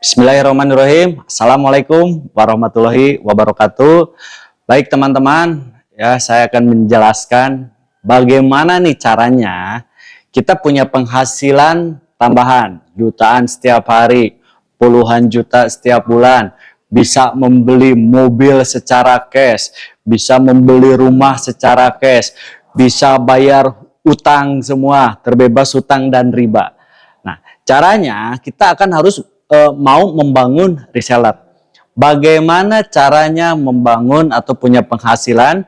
Bismillahirrahmanirrahim. Assalamualaikum warahmatullahi wabarakatuh. Baik teman-teman, ya saya akan menjelaskan bagaimana nih caranya kita punya penghasilan tambahan jutaan setiap hari, puluhan juta setiap bulan, bisa membeli mobil secara cash, bisa membeli rumah secara cash, bisa bayar utang semua, terbebas utang dan riba. Nah, caranya kita akan harus mau membangun reseller. Bagaimana caranya membangun atau punya penghasilan,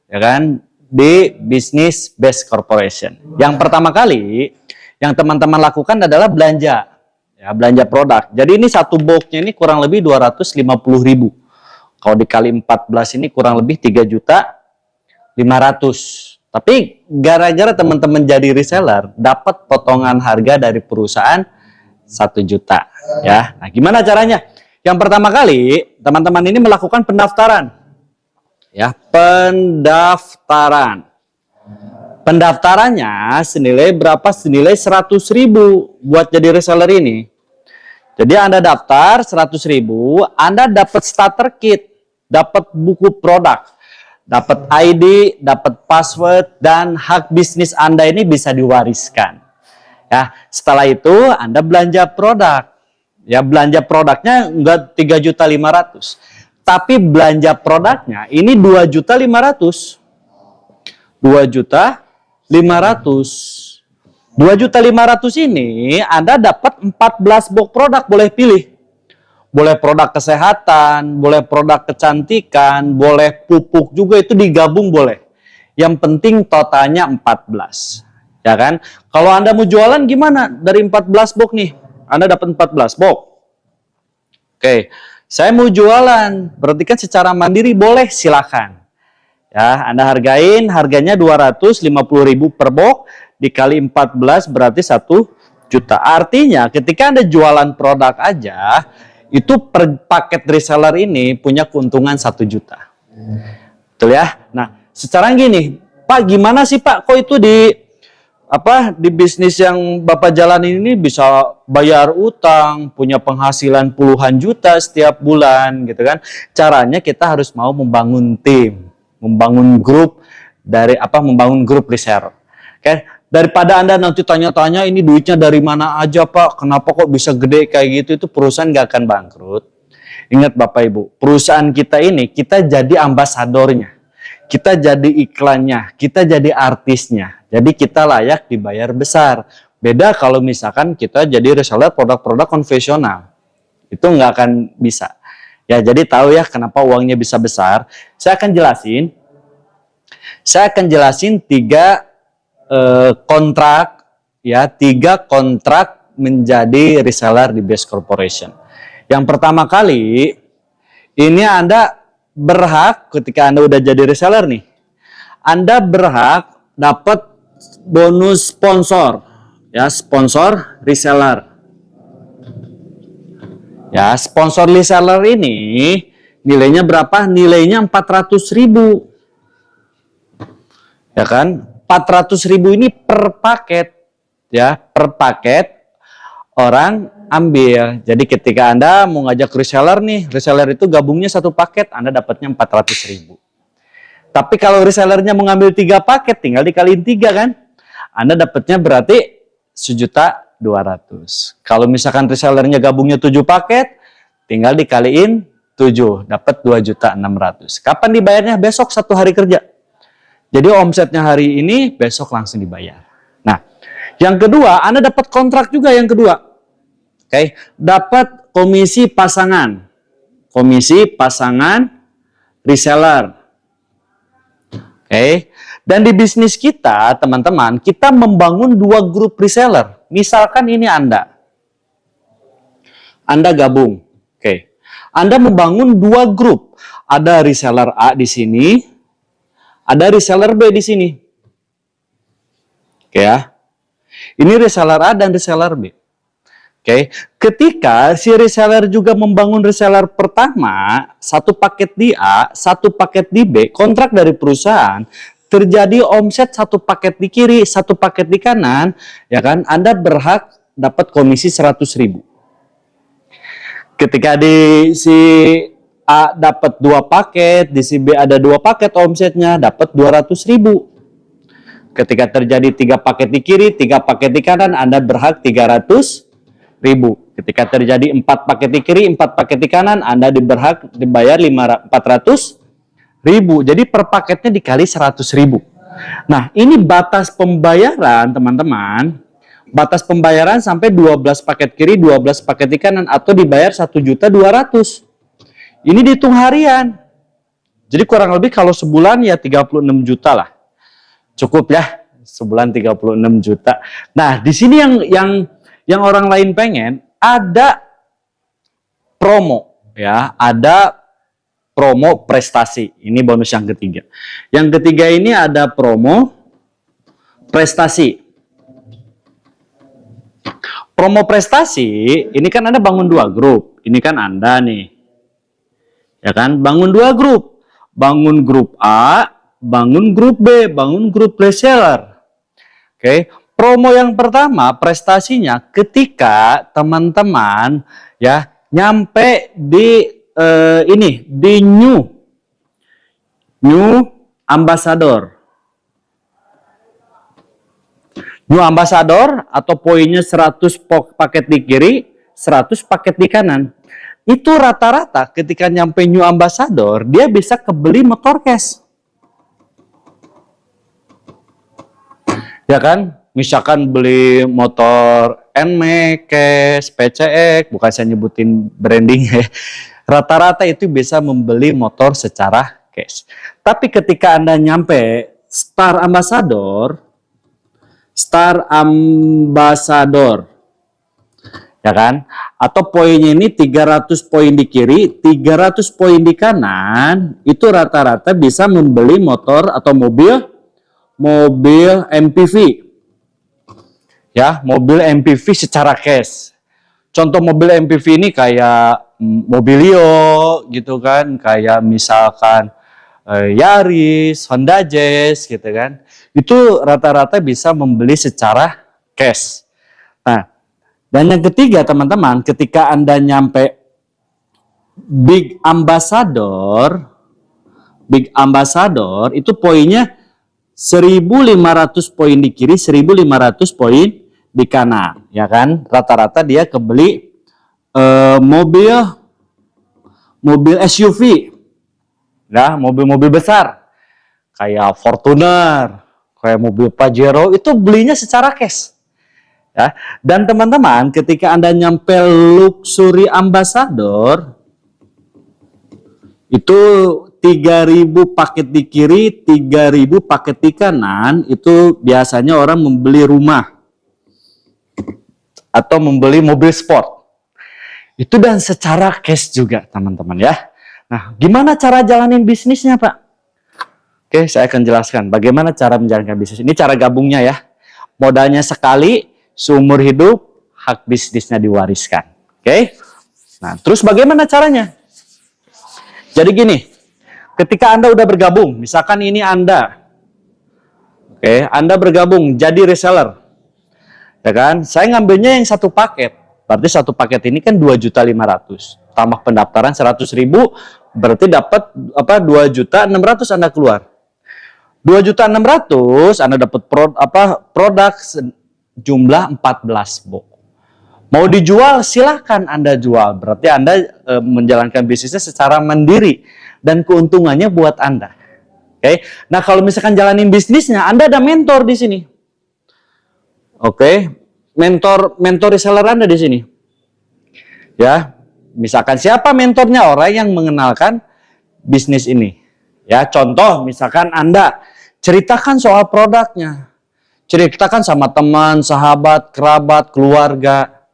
ya kan, di bisnis based corporation. Yang pertama kali yang teman-teman lakukan adalah belanja, ya, belanja produk. Jadi ini satu boxnya ini kurang lebih 250.000. Kalau dikali 14 ini kurang lebih 3.500.000. Tapi gara-gara teman-teman jadi reseller, dapat potongan harga dari perusahaan 1 juta. Ya, nah gimana caranya? Yang pertama kali teman-teman ini melakukan pendaftaran, ya, pendaftaran. Pendaftarannya senilai berapa? Senilai 100.000 buat jadi reseller ini. Jadi Anda daftar 100.000, Anda dapat starter kit, dapat buku produk, dapat ID, dapat password, dan hak bisnis Anda ini bisa diwariskan. Ya, setelah itu Anda belanja produk. Ya, belanja produknya enggak 3.500.000. Tapi belanja produknya ini 2.500.000. 2.500.000. 2.500.000 ini Anda dapat 14 box produk, boleh pilih. Boleh produk kesehatan, boleh produk kecantikan, boleh pupuk juga, itu digabung boleh. Yang penting totalnya 14. Ya kan? Kalau Anda mau jualan gimana? Dari 14 box nih, Anda dapat 14 box. Oke, saya mau jualan, berarti kan secara mandiri boleh, silakan. Ya, Anda hargain, harganya 250.000 per box, dikali 14 berarti 1 juta. Artinya ketika Anda jualan produk aja, itu per paket reseller ini punya keuntungan 1 juta. Betul ya? Nah, secara gini, Pak, gimana sih Pak, kok itu di bisnis yang Bapak jalanin ini bisa bayar utang, punya penghasilan puluhan juta setiap bulan gitu kan? Caranya kita harus mau membangun tim, membangun grup membangun grup reseller. Oke, daripada Anda nanti tanya-tanya ini duitnya dari mana aja Pak, kenapa kok bisa gede kayak gitu, itu perusahaan nggak akan bangkrut. Ingat Bapak Ibu, perusahaan kita ini kita jadi ambasadornya, kita jadi iklannya, kita jadi artisnya. Jadi kita layak dibayar besar. Beda kalau misalkan kita jadi reseller produk-produk konvensional. Itu nggak akan bisa. Ya, jadi tahu ya kenapa uangnya bisa besar. Saya akan jelasin 3 kontrak, ya, 3 kontrak menjadi reseller di Best Corporation. Yang pertama kali, ini Anda berhak ketika Anda udah jadi reseller nih, Anda berhak dapat bonus sponsor, ya, sponsor reseller. Ya, sponsor reseller ini nilainya berapa? Nilainya 400.000. Ya kan? 400.000 ini per paket, ya, per paket orang ambil. Jadi ketika Anda mau ngajak reseller nih, reseller itu gabungnya 1 paket, Anda dapatnya 400.000. Tapi kalau resellernya mengambil 3 paket, tinggal dikaliin 3 kan? Anda dapatnya berarti 1.200.000. Kalau misalkan resellernya gabungnya 7 paket, tinggal dikaliin 7, dapat 2.600.000. Kapan dibayarnya? Besok 1 hari kerja. Jadi omsetnya hari ini, besok langsung dibayar. Nah, yang kedua, Anda dapat kontrak juga yang kedua. Oke, dapat komisi pasangan. Komisi pasangan reseller. Oke, dan di bisnis kita, teman-teman, kita membangun 2 grup reseller. Misalkan ini Anda gabung. Oke, Anda membangun 2 grup. Ada reseller A di sini, ada reseller B di sini. Oke ya, ini reseller A dan reseller B. Oke, ketika si reseller juga membangun reseller pertama, 1 paket di A, 1 paket di B, kontrak dari perusahaan, terjadi omset 1 paket di kiri, 1 paket di kanan, ya kan? Anda berhak dapat komisi 100.000. Ketika di si A dapat 2 paket, di si B ada 2 paket omsetnya, dapat 200.000. Ketika terjadi 3 paket di kiri, 3 paket di kanan, Anda berhak 300.000. Ketika terjadi 4 paket di kiri, 4 paket di kanan, Anda berhak dibayar 400.000. Jadi per paketnya dikali 100.000. Nah, ini batas pembayaran, teman-teman. Batas pembayaran sampai 12 paket kiri, 12 paket di kanan, atau dibayar 1.200.000. Ini dihitung harian. Jadi kurang lebih kalau sebulan ya 36 juta lah. Cukup ya, sebulan 36 juta. Nah, di sini yang orang lain pengen ada promo ya, ada promo prestasi. Ini bonus yang ketiga. Yang ketiga ini ada promo prestasi. Promo prestasi, ini kan Anda bangun 2 grup. Ini kan Anda nih. Ya kan? Bangun 2 grup. Bangun grup A, bangun grup B, bangun grup reseller. Oke. Promo yang pertama, prestasinya ketika teman-teman ya nyampe di di new ambassador. New ambassador atau poinnya 100 paket di kiri, 100 paket di kanan. Itu rata-rata ketika nyampe new ambassador, dia bisa kebeli motor cash. Ya kan? Misalkan beli motor NMAX, cash, PCX, bukan saya nyebutin branding ya. Rata-rata itu bisa membeli motor secara cash. Tapi ketika Anda nyampe Star Ambassador, ya kan? Atau poinnya ini 300 poin di kiri, 300 poin di kanan, itu rata-rata bisa membeli motor atau mobil MPV. Ya, mobil MPV secara cash. Contoh mobil MPV ini kayak Mobilio gitu kan, kayak misalkan Yaris, Honda Jazz gitu kan. Itu rata-rata bisa membeli secara cash. Nah, dan yang ketiga teman-teman, ketika Anda nyampe Big Ambassador itu poinnya 1.500 poin di kiri, 1.500 poin di kanan, ya kan? Rata-rata dia kebeli mobil SUV, ya, mobil-mobil besar, kayak Fortuner, kayak mobil Pajero, itu belinya secara cash. Ya. Dan teman-teman, ketika Anda nyampe Luxury Ambassador, itu 3.000 paket di kiri, 3.000 paket di kanan, itu biasanya orang membeli rumah atau membeli mobil sport. Itu dan secara cash juga, teman-teman ya. Nah, gimana cara jalanin bisnisnya, Pak? Oke, saya akan jelaskan bagaimana cara menjalankan bisnis. Ini cara gabungnya ya. Modalnya sekali, seumur hidup, hak bisnisnya diwariskan. Oke. Nah, terus bagaimana caranya? Jadi gini, ketika Anda udah bergabung, misalkan ini Anda, Anda bergabung jadi reseller. Ya kan? Saya ngambilnya yang 1 paket. Berarti 1 paket ini kan 2.500.000. Tambah pendaftaran 100.000, berarti dapat 2.600.000 Anda keluar. 2.600.000 Anda dapat produk jumlah 14 box. Mau dijual silahkan Anda jual. Berarti Anda menjalankan bisnisnya secara mandiri dan keuntungannya buat Anda. Oke. Nah, kalau misalkan jalanin bisnisnya, Anda ada mentor di sini. Oke. Mentor reseller Anda di sini. Ya, misalkan siapa mentornya? Orang yang mengenalkan bisnis ini. Ya, contoh misalkan Anda ceritakan soal produknya. Ceritakan sama teman, sahabat, kerabat, keluarga.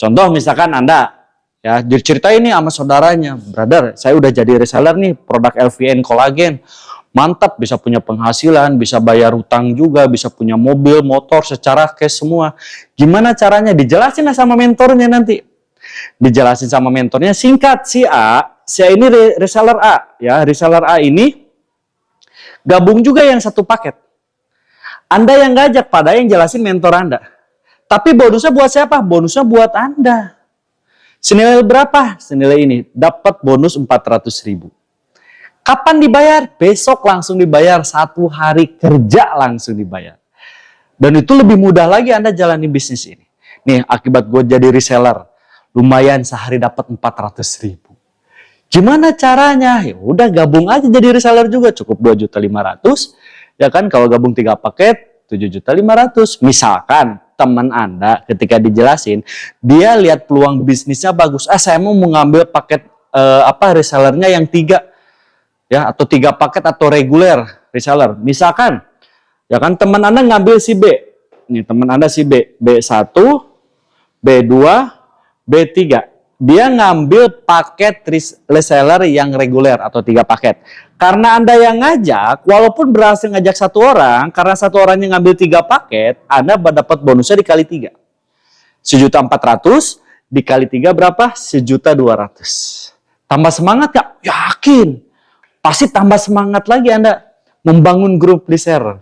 Contoh misalkan Anda ya diceritain nih sama saudaranya, brother, saya udah jadi reseller nih produk LVN kolagen. Mantap, bisa punya penghasilan, bisa bayar utang juga, bisa punya mobil, motor secara cash semua. Gimana caranya? Dijelasin sama mentornya nanti. Dijelasin sama mentornya, singkat, si A ini reseller A. Ya, reseller A ini gabung juga yang 1 paket. Anda yang ngajak, pada yang jelasin mentor Anda. Tapi bonusnya buat siapa? Bonusnya buat Anda. Senilai berapa? Senilai ini. Dapat bonus 400.000. Kapan dibayar? Besok langsung dibayar. 1 hari kerja langsung dibayar. Dan itu lebih mudah lagi Anda jalani bisnis ini. Nih, akibat gue jadi reseller. Lumayan sehari dapat 400.000. Gimana caranya? Ya udah gabung aja jadi reseller juga. Cukup 2.500.000. Ya kan, kalau gabung 3 paket, 7.500.000. Misalkan teman Anda ketika dijelasin, dia lihat peluang bisnisnya bagus. Saya mau mengambil paket resellernya yang 3. Ya, atau 3 paket atau reguler reseller. Misalkan, ya kan teman Anda ngambil si B. Nih teman Anda si B. B1, B2, B3. Dia ngambil paket reseller yang reguler atau 3 paket. Karena Anda yang ngajak, walaupun berhasil ngajak 1 orang, karena 1 orangnya ngambil 3 paket, Anda dapat bonusnya dikali 3. 1.400.000 dikali 3 berapa? 1.200.000. Tambah semangat gak? Yakin. Pasti tambah semangat lagi Anda membangun grup reseller.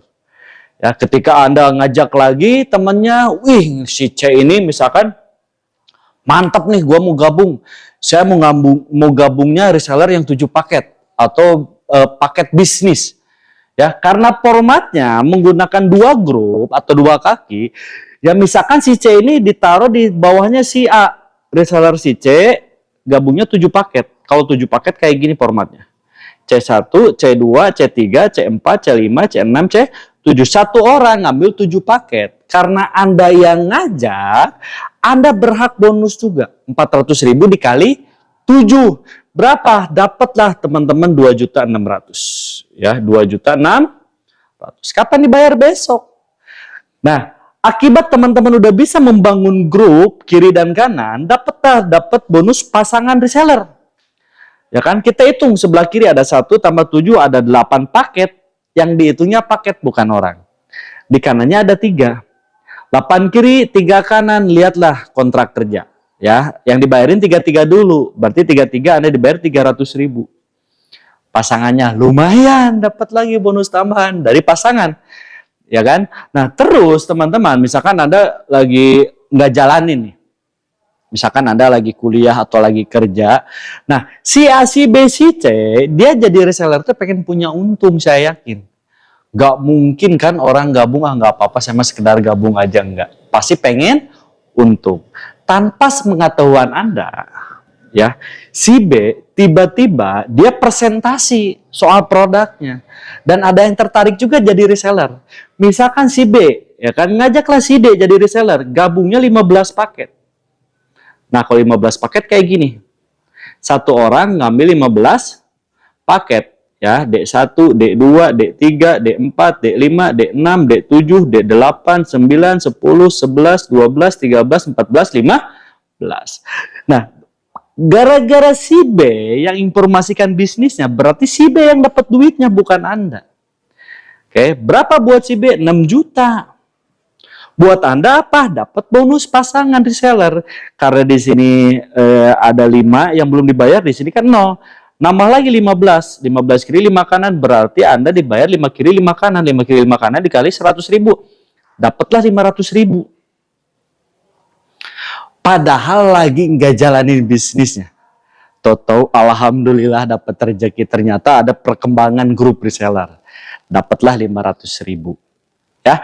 Ya, ketika Anda ngajak lagi temannya, wih si C ini misalkan, mantap nih gua mau gabung. Saya mau gabungnya reseller yang 7 paket atau paket bisnis. Ya, karena formatnya menggunakan 2 grup atau 2 kaki, ya misalkan si C ini ditaruh di bawahnya si A. Reseller si C gabungnya 7 paket. Kalau 7 paket kayak gini formatnya. C1, C2, C3, C4, C5, C6, C7. 1 orang ngambil 7 paket. Karena Anda yang ngajak, Anda berhak bonus juga. 400.000 dikali 7. Berapa? Dapatlah teman-teman 2.600.000. Ya, 2.600.000. Kapan dibayar? Besok. Nah, akibat teman-teman udah bisa membangun grup kiri dan kanan, dapat bonus pasangan reseller. Ya kan, kita hitung sebelah kiri ada 1 tambah 7 ada 8 paket. Yang dihitungnya paket bukan orang. Di kanannya ada 3. 8 kiri, 3 kanan, lihatlah kontrak kerja. Ya, yang dibayarin 33 dulu. Berarti 33 Anda dibayar 300.000. Pasangannya lumayan dapat lagi bonus tambahan dari pasangan. Ya kan? Nah, terus teman-teman, misalkan Anda lagi nggak jalanin nih. Misalkan Anda lagi kuliah atau lagi kerja. Nah, si A, si B, si C, dia jadi reseller tuh pengen punya untung, saya yakin. Gak mungkin kan orang gabung, nggak apa-apa, saya mah sekedar gabung aja, enggak. Pasti pengen untung. Tanpa sepengetahuan Anda, ya, si B tiba-tiba dia presentasi soal produknya. Dan ada yang tertarik juga jadi reseller. Misalkan si B, ya kan, ngajaklah si D jadi reseller, gabungnya 15 paket. Nah, kalau 15 paket kayak gini. 1 orang ngambil 15 paket. Ya, D1, D2, D3, D4, D5, D6, D7, D8, 9, 10, 11, 12, 13, 14, 15. Nah, gara-gara si B yang informasikan bisnisnya, berarti si B yang dapat duitnya, bukan Anda. Oke, berapa buat si B? 6 juta. Buat Anda apa? Dapat bonus pasangan reseller. Karena di sini ada 5 yang belum dibayar, di sini kan 0. Nambah lagi 15. 15 kiri 5 kanan berarti Anda dibayar 5 kiri 5 kanan. 5 kiri 5 kanan dikali 100.000. Dapatlah 500.000. Padahal lagi nggak jalanin bisnisnya. Toto, alhamdulillah dapat rezeki. Ternyata ada perkembangan grup reseller. Dapatlah 500.000. Ya.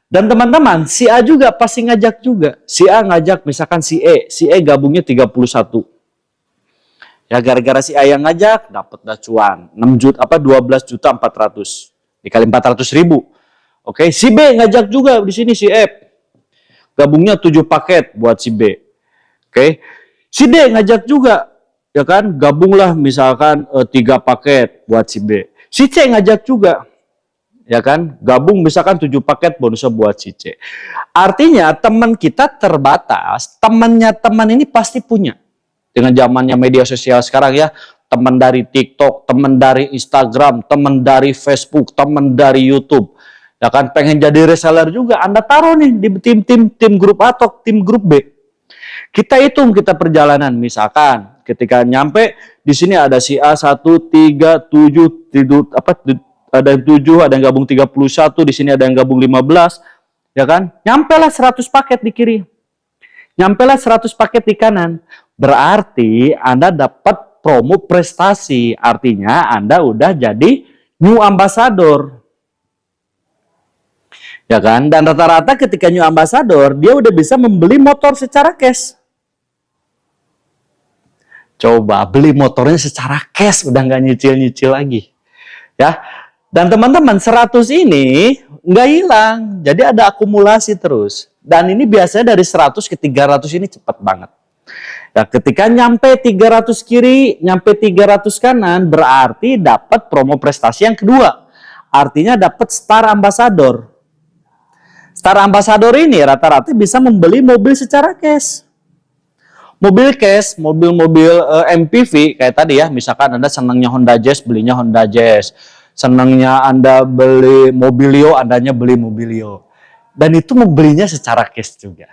Dan teman-teman, si A juga pasti ngajak juga. Si A ngajak misalkan si E. Si E gabungnya 31. Ya, gara-gara si A yang ngajak, dapat dah cuan. 12.400.000 dikali 400.000. Oke, si B ngajak juga di sini si F. Gabungnya 7 paket buat si B. Oke. Si D ngajak juga, ya kan? Gabunglah misalkan 3 paket buat si B. Si C ngajak juga. Ya kan? Gabung misalkan 7 paket bonusnya buat si C. Artinya teman kita terbatas, temannya teman ini pasti punya. Dengan zamannya media sosial sekarang ya, teman dari TikTok, teman dari Instagram, teman dari Facebook, teman dari YouTube. Ya kan, pengen jadi reseller juga, Anda taruh nih di tim grup A atau tim grup B. Kita hitung kita perjalanan, misalkan ketika nyampe di sini ada si A 1 3 7 ada yang 7, ada yang gabung 31, di sini ada yang gabung 15, ya kan? Nyampe lah 100 paket di kiri. Nyampe lah 100 paket di kanan. Berarti Anda dapat promo prestasi. Artinya Anda udah jadi new ambassador. Ya kan? Dan rata-rata ketika new ambassador, dia udah bisa membeli motor secara cash. Coba beli motornya secara cash, udah nggak nyicil-nyicil lagi. Ya. Dan teman-teman, 100 ini nggak hilang. Jadi ada akumulasi terus. Dan ini biasanya dari 100 ke 300 ini cepat banget. Ya, ketika nyampe 300 kiri, nyampe 300 kanan, berarti dapat promo prestasi yang kedua. Artinya dapat Star Ambassador. Star Ambassador ini rata-rata bisa membeli mobil secara cash. Mobil cash, mobil-mobil MPV kayak tadi ya, misalkan Anda senangnya Honda Jazz, belinya Honda Jazz. Senangnya Anda beli Mobilio, Andanya beli Mobilio. Dan itu membelinya secara cash juga.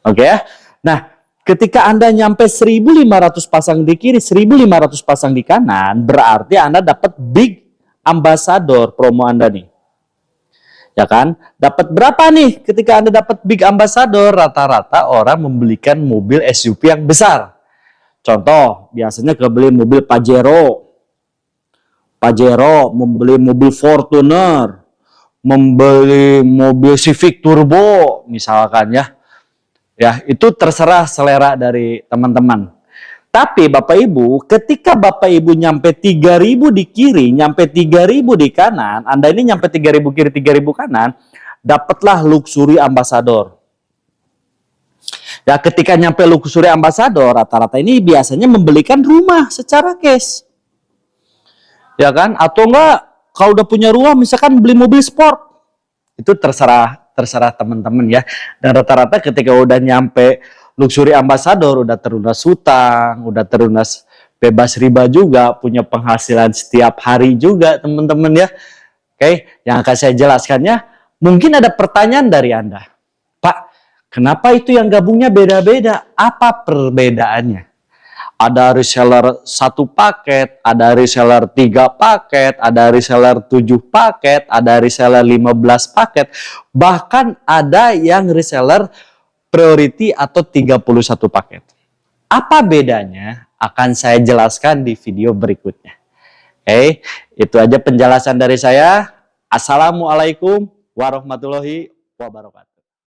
Oke ya? Nah, ketika Anda nyampe 1.500 pasang di kiri, 1.500 pasang di kanan, berarti Anda dapat Big Ambassador promo Anda nih. Ya kan? Dapat berapa nih ketika Anda dapat Big Ambassador? Rata-rata orang membelikan mobil SUV yang besar. Contoh, biasanya kebeli mobil Pajero, membeli mobil Fortuner, membeli mobil Civic Turbo, misalkan ya. Ya, itu terserah selera dari teman-teman. Tapi Bapak Ibu, ketika Bapak Ibu nyampe 3.000 di kiri, nyampe 3.000 di kanan, Anda ini nyampe 3.000 kiri, 3.000 kanan, dapatlah Luxury Ambassador. Ya, ketika nyampe Luxury Ambassador, rata-rata ini biasanya membelikan rumah secara cash. Ya kan? Atau enggak, kalau udah punya rumah, misalkan beli mobil sport. Itu terserah teman-teman ya. Dan rata-rata ketika udah nyampe Luxury Ambassador, udah terlunas hutang, udah terlunas bebas riba juga, punya penghasilan setiap hari juga teman-teman ya. Oke, yang akan saya jelaskannya, mungkin ada pertanyaan dari Anda. Pak, kenapa itu yang gabungnya beda-beda? Apa perbedaannya? Ada reseller 1 paket, ada reseller 3 paket, ada reseller 7 paket, ada reseller 15 paket, bahkan ada yang reseller priority atau 31 paket. Apa bedanya? Akan saya jelaskan di video berikutnya. Oke, itu aja penjelasan dari saya. Assalamualaikum warahmatullahi wabarakatuh.